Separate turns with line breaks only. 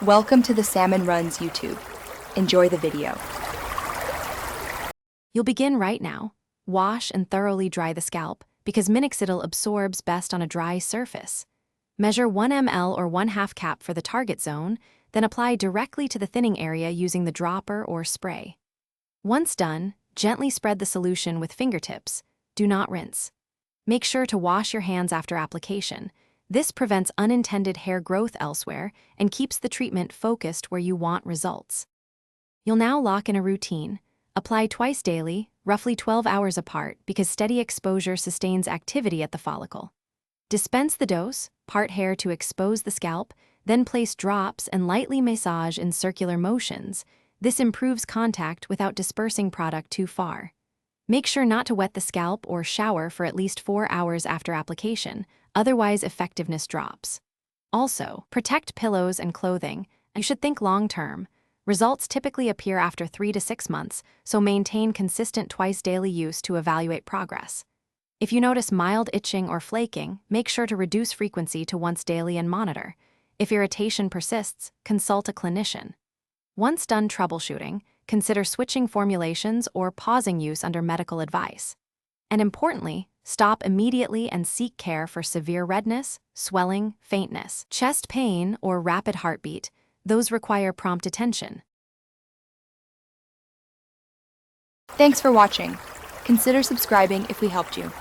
Welcome to the Salmon Runs YouTube. Enjoy the video.
You'll begin right now. Wash and thoroughly dry the scalp because Minoxidil absorbs best on a dry surface. Measure 1 ml or 1/2 cap for the target zone, then apply directly to the thinning area using the dropper or spray. Once done, gently spread the solution with fingertips. Do not rinse. Make sure to wash your hands after application. This prevents unintended hair growth elsewhere and keeps the treatment focused where you want results. You'll now lock in a routine. Apply twice daily, roughly 12 hours apart, because steady exposure sustains activity at the follicle. Dispense the dose, part hair to expose the scalp, then place drops and lightly massage in circular motions. This improves contact without dispersing product too far. Make sure not to wet the scalp or shower for at least 4 hours after application, otherwise effectiveness drops. Also, protect pillows and clothing. You should think long-term. Results typically appear after 3 to 6 months, so maintain consistent twice-daily use to evaluate progress. If you notice mild itching or flaking, make sure to reduce frequency to once daily and monitor. If irritation persists, consult a clinician. Once done troubleshooting, consider switching formulations or pausing use under medical advice. And importantly, stop immediately and seek care for severe redness, swelling, faintness, chest pain, or rapid heartbeat. Those require prompt attention.
Thanks for watching. Consider subscribing if we helped you.